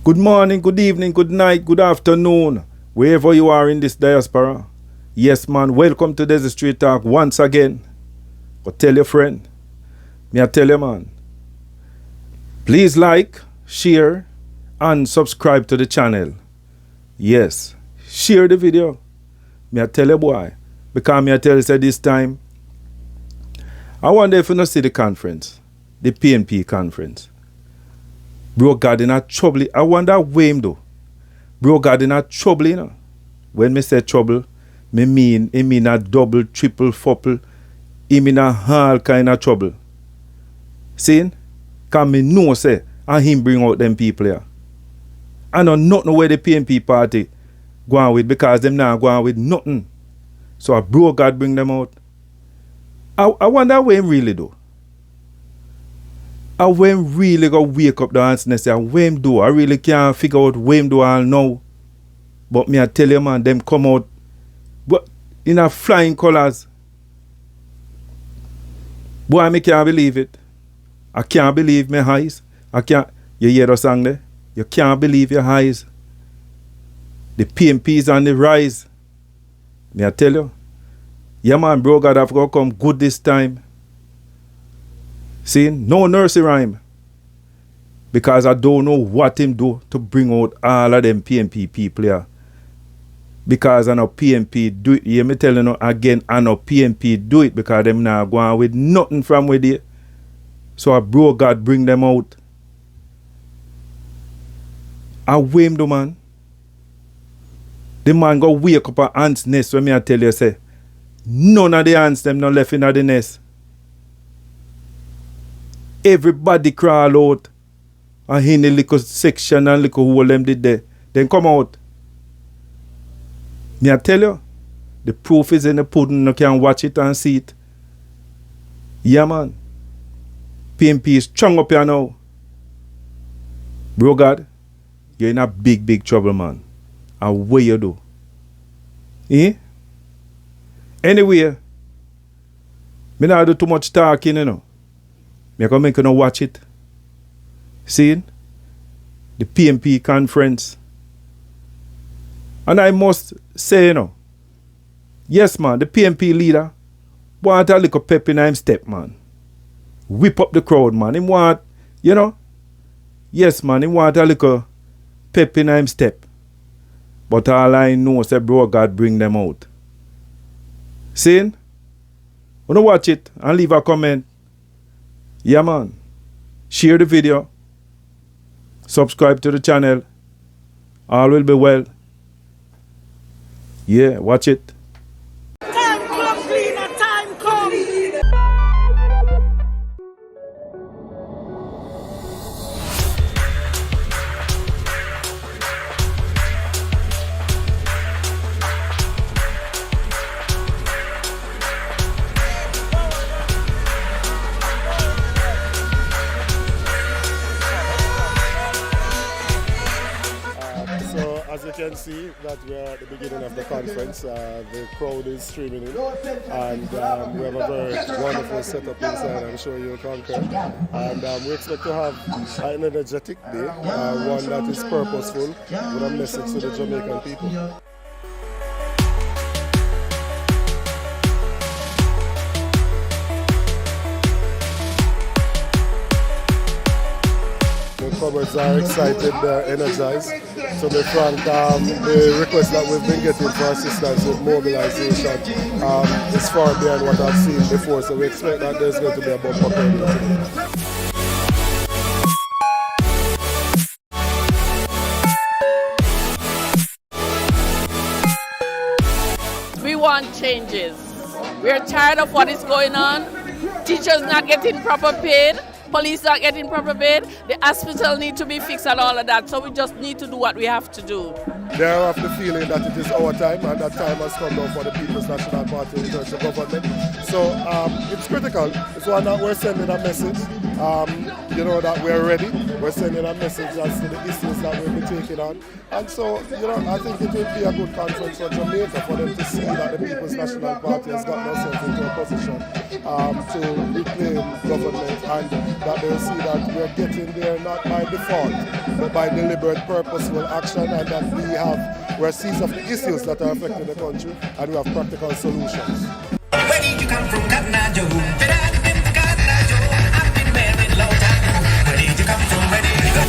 Good morning, good evening, good night, good afternoon, wherever you are in this diaspora. Yes, man, welcome to Desert Street Talk once again. But tell your friend, me I tell you, man, please like, share, and subscribe to the channel. Yes, share the video. Me I tell you, boy, because me I tell you, say this time, I wonder if you not see the conference, the PNP conference. BroGad in a trouble. I wonder where him do. BroGad in a trouble, you know. When me say trouble, me mean a double, triple, fouple. He mean a all kind of trouble. See? Cause me know say, and him bring out them people here. I know nothing where the PNP party go on with because them not go on with nothing. So a BroGad bring them out. I wonder where him really do. I when really go wake up the answer and say, when do? I really can't figure out when do all know. But me I tell you, man, them come out but in a flying colors. Boy, I can't believe it. I can't believe my eyes. I can't. You hear the song there? You can't believe your eyes. The PNP is on the rise. Me I tell you. Yeah, man, BroGad have to come good this time. See, no nursery rhyme. Because I don't know what him do to bring out all of them PNP people here. Because I know PNP do it. You me telling you again, I know PNP do it because them not going with nothing from where they. So I BroGad bring them out. I wham the man. The man go wake up a ant's nest when me I tell you say, none of the ants them not left in the nest. Everybody crawl out and in the little section and little hole them did there. Then come out. Me I tell you, the proof is in the pudding. You can watch it and see it. Yeah, man. PNP is strong up here now. BroGad, you're in a big, big trouble, man. And what you do? Eh? Anyway, me not do too much talking, you know. Me gonna make you know watch it. See? The PNP conference. And I must say, you know, yes, man, the PNP leader want a little pep in him step, man. Whip up the crowd, man. Him want, you know, yes, man, he want a little pep in him step. But all I know is that BroGad bring them out. See? Wanna watch it and leave a comment. Yeah, man. Share the video. Subscribe to the channel. All will be well. Yeah, watch it. Time come, cleaner, time come. So as you can see that we're at the beginning of the conference, the crowd is streaming in and we have a very wonderful setup inside, I'm sure you'll concur. And we expect to have an energetic day, one that is purposeful with a message to the Jamaican people. The cupboards are excited, energized. To be frank, the request that we've been getting for assistance with mobilization is far beyond what I've seen before, so we expect that there's going to be a bumper crowd today. We want changes. We're tired of what is going on. Teachers not getting proper paid. Police not getting proper paid. The hospital need to be fixed and all of that. So we just need to do what we have to do. They are of the feeling that it is our time and that time has come down for the People's National Party in terms of government. So it's critical. It's one that we're sending a message you know, that we're ready. We're sending a message as to the issues that we'll be taking on. And so, you know, I think it will be a good conference for Jamaica for them to see that the People's National Party has gotten themselves into a position to reclaim government, and that they'll see that we're getting there not by default, but by deliberate, purposeful action, and that we're seized of the issues that are affecting the country, and we have practical solutions. Where did you come from, Cotton Eye Joe? Did I get them for Cotton Eye Joe? I've been married a long time. Where did you come from? Where did you go?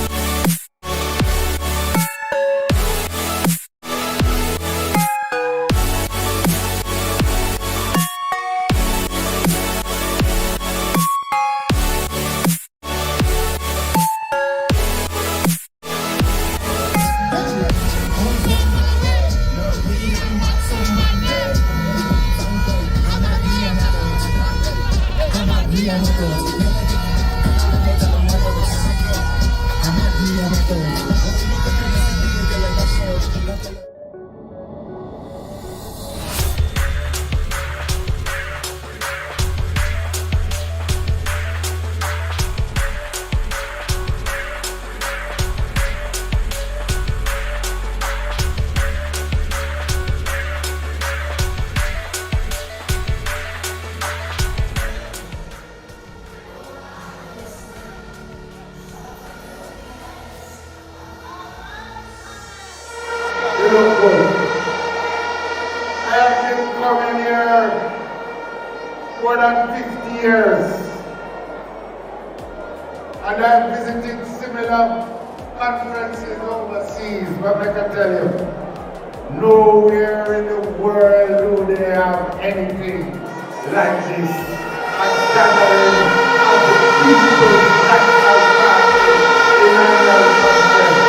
I have been coming here more than 50 years, and I've visited similar conferences overseas, but I can tell you, nowhere in the world do they have anything like this. A gathering of the People's National Party in annual conference.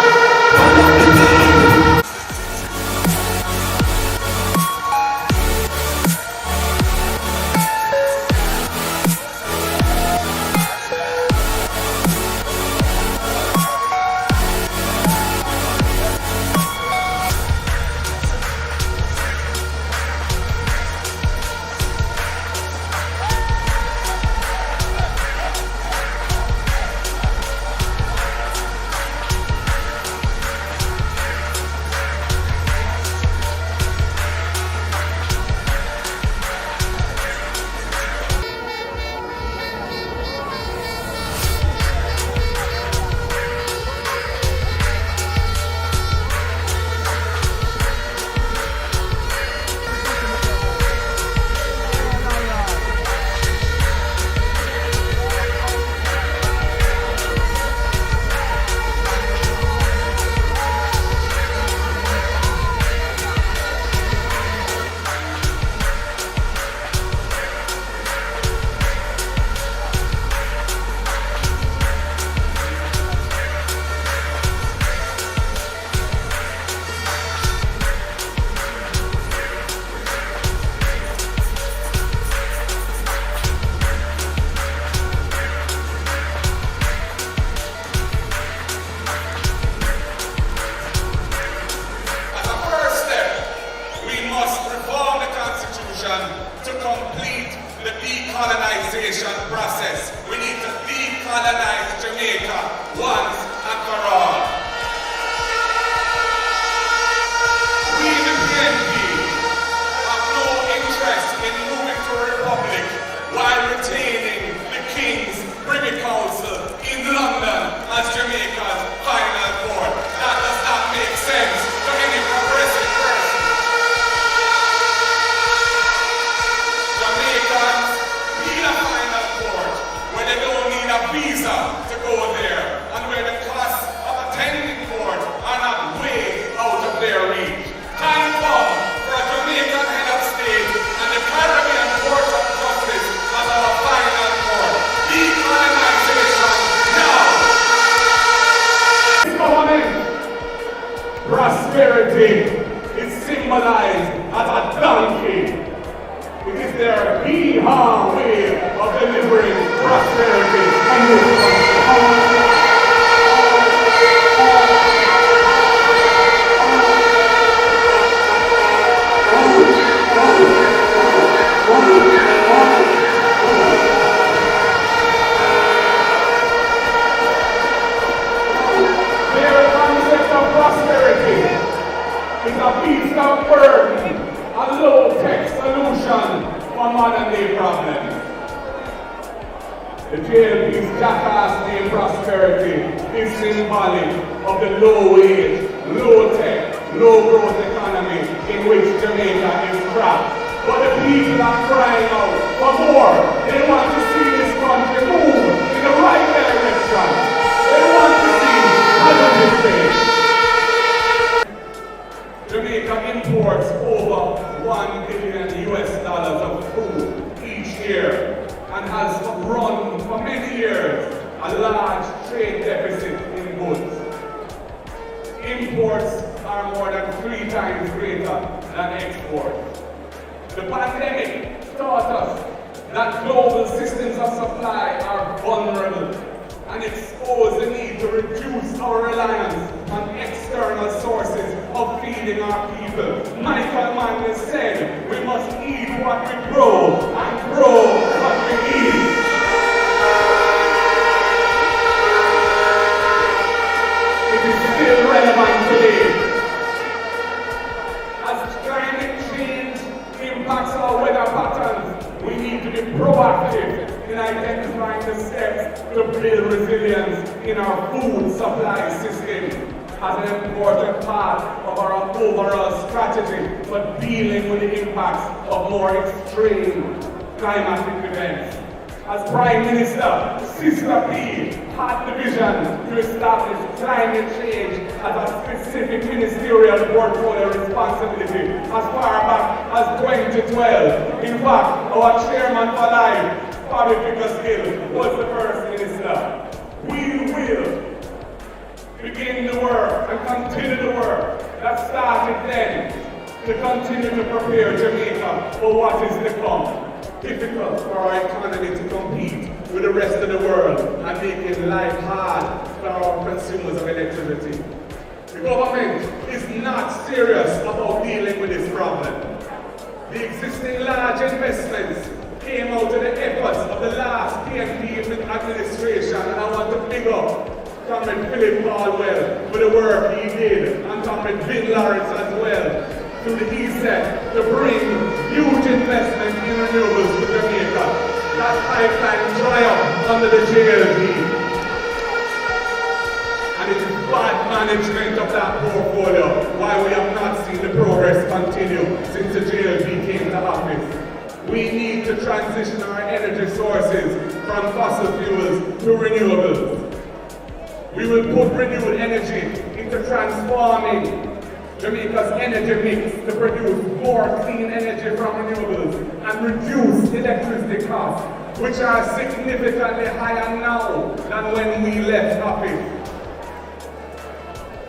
JLP's jackass name prosperity is symbolic of the low wage, low tech, low growth economy in which Jamaica is trapped. But the people are crying out for more. They want to see this country move in the right direction. They want to see positive change. Jamaica imports over $1 billion of food each year and has run for many years a large trade deficit in goods. Imports are more than 3 times greater than exports. The pandemic taught us that global systems of supply are vulnerable and expose the need to reduce our reliance on external sources of feeding our people. Michael Mann said, we must eat what we grow and grow what we eat. It is still relevant today. As climate change impacts our weather patterns, we need to be proactive in identifying the steps to build resilience in our food supply system as an important part of our overall strategy for dealing with the impacts of more extreme climatic events. As Prime Minister, Sister P had the vision to establish climate change as a specific ministerial portfolio responsibility as far back as 2012. In fact, our chairman for life, Bobby Pickersgill, was the first minister. We will begin the work and continue the work that started then to continue to prepare Jamaica for what is to come. Difficult for our economy to compete with the rest of the world and making life hard for our consumers of electricity. The government is not serious about dealing with this problem. The existing large investments came out of the efforts of the last PNP administration, and I want to big up Comrade Philip Caldwell for the work he did, and Comrade Vin Lawrence as well, through the ESET to bring huge investment in renewables to Jamaica. That pipeline triumphed under the JLP. And it is bad management of that portfolio why we have not seen the progress continue since the JLP came to office. We need to transition our energy sources from fossil fuels to renewables. We will put renewable energy into transforming Jamaica's energy mix to produce more clean energy from renewables and reduce electricity costs, which are significantly higher now than when we left office.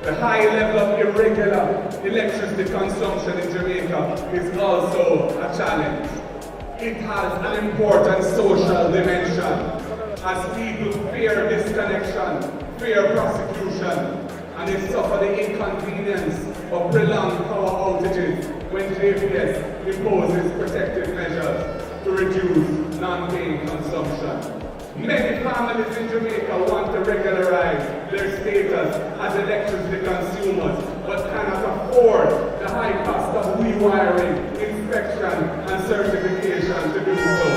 The high level of irregular electricity consumption in Jamaica is also a challenge. It has an important social dimension as people fear disconnection, fear prosecution, and they suffer the inconvenience of prolonged power outages when JPS imposes protective measures to reduce non-paying consumption. Many families in Jamaica want to regularize their status as electricity consumers, but cannot afford the high cost of rewiring, inspection, and certification to do so.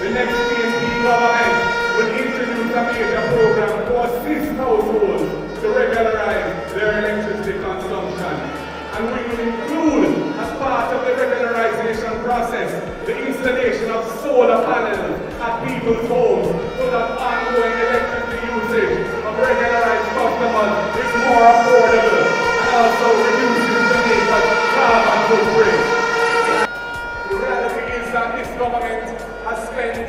The next PNP government will introduce a major program to assist households to regularize their electricity consumption. And we will include, as part of the regularization process, the installation of solar panels at people's homes so that ongoing electricity usage of regularized customers is more affordable and also reduces Jamaica's carbon footprint. The reality is that this government has spent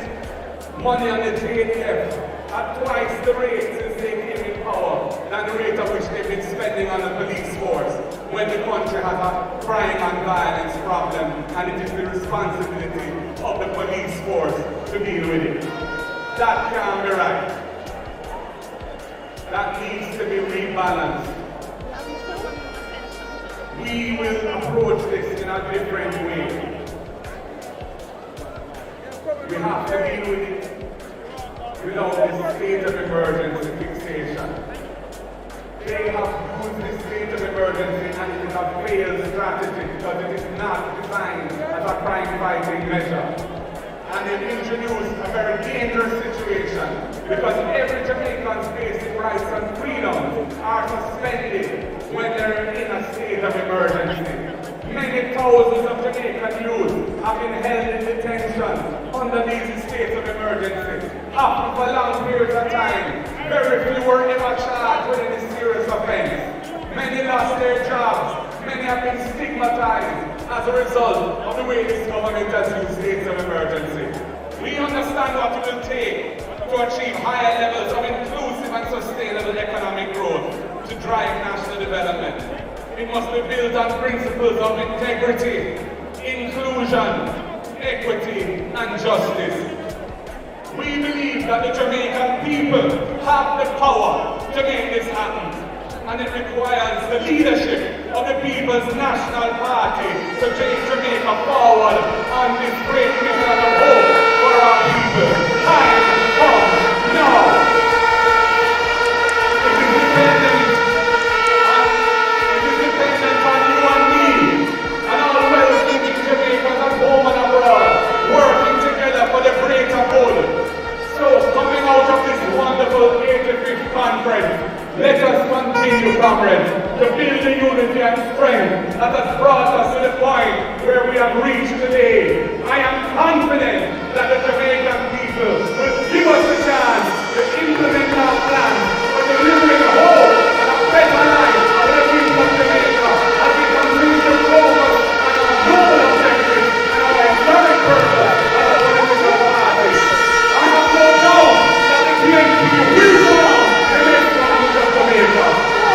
money on the JDF at twice the rate since they came in power than the rate at which they've been spending on the police force when the country has a crime and violence problem, and it is the responsibility of the police force to deal with it. That can't be right. That needs to be rebalanced. We will approach this in a different way. We have to deal with it without this state of emergency fixation. They have used this state of emergency and it is a failed strategy because it is not designed as a crime-fighting measure. and they've introduced a very dangerous situation because every Jamaican's basic rights and freedoms are suspended when they're in a state of emergency. Many thousands of Jamaican youth have been held in detention under these states of emergency, often for long periods of time. Very few were ever charged with any serious offense. Many lost their jobs. Many have been stigmatized as a result of the way this government has used states of emergency. We understand what it will take to achieve higher levels of inclusive and sustainable economic growth to drive national development. It must be built on principles of integrity, inclusion, equity, and justice. We believe that the Jamaican people have the power to make this happen, and it requires the leadership of the People's National Party to take Jamaica forward on this great mission of hope for our people. Time comes now. It is dependent on you and me, and all well-thinking Jamaicans at home and abroad, working together for the greater good. So, coming out of this wonderful 85th conference, let us continue, comrades, to build the unity and strength that has brought us to the point where we have reached today. I am confident that the Jamaican people will give us the chance to implement our plan for delivering hope and a better life for the people of Jamaica as we continue to focus on our global objectives and our historic purpose as a political party. I have no doubt that the PNP will come the next government of Jamaica.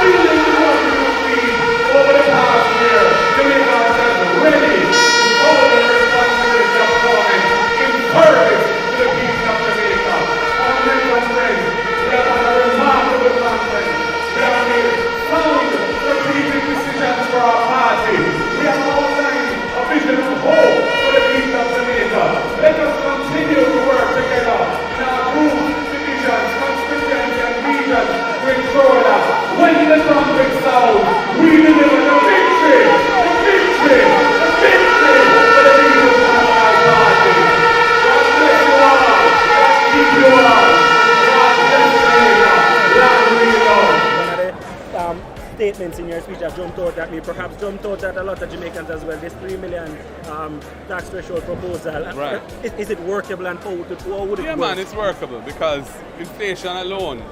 Building on what we have seen over the past year, Jamaica ourselves ready to shoulder the responsibility of government in service to the people of Jamaica. Our American friends, we have had a remarkable conference. We have made sound strategic decisions for our party. We have outlined a vision of hope for the people of Jamaica. Let us continue to work together in our groups, divisions, constituencies, and regions to ensure that when the trumpet sounds, we deliver the victory, the victory, the victory for the People's National Party. God bless you all. God keep you all. God bless Jamaica. Land we love. One of the statements in your speech that jumped out at me, perhaps jumped out at a lot of Jamaicans as well, this 3 million tax threshold proposal. Right. Is it workable, and how would it work? Yeah, man, it's workable because inflation alone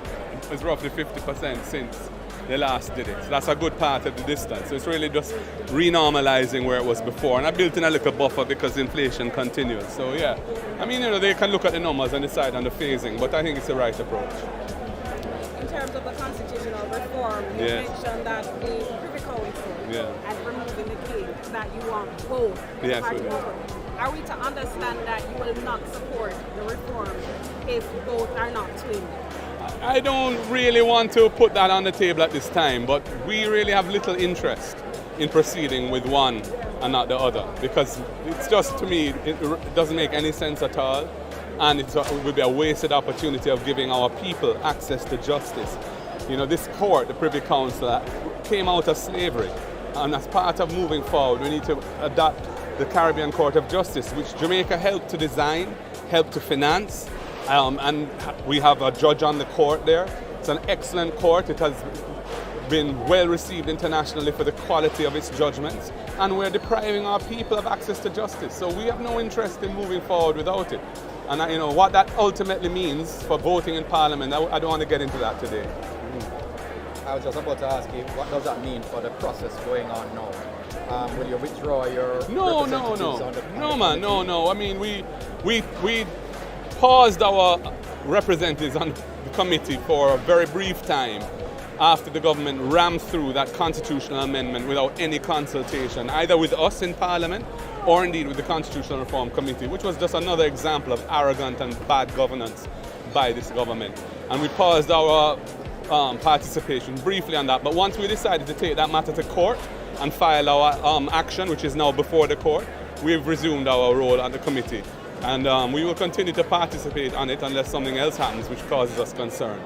is roughly 50% since they last did it. So that's a good part of the distance. So it's really just renormalizing where it was before. And I built in a little buffer because inflation continues. So yeah, I mean, they can look at the numbers and decide on the phasing, but I think it's the right approach. In terms of the constitutional reform, you mentioned that the Privy Council and removing the king, that you want both parties. Are we to understand that you will not support the reform if both are not twinned? I don't really want to put that on the table at this time, but we really have little interest in proceeding with one and not the other, because it's just, to me, it doesn't make any sense at all, and it would be a wasted opportunity of giving our people access to justice. You know, this court, the Privy Council, came out of slavery, and as part of moving forward, we need to adopt the Caribbean Court of Justice, which Jamaica helped to design, helped to finance, and we have a judge on the court there. It's an excellent court. It has been well received internationally for the quality of its judgments, and we're depriving our people of access to justice. So we have no interest in moving forward without it. And you know what that ultimately means for voting in Parliament, I don't want to get into that today. I was just about to ask you, what does that mean for the process going on now? Will you withdraw your representatives on the No, man, no. I mean, we paused our representatives on the committee for a very brief time after the government rammed through that constitutional amendment without any consultation, either with us in Parliament or indeed with the Constitutional Reform Committee, which was just another example of arrogant and bad governance by this government. And we paused our participation briefly on that, but once we decided to take that matter to court and file our action, which is now before the court, we've resumed our role on the committee. And we will continue to participate on it unless something else happens which causes us concern.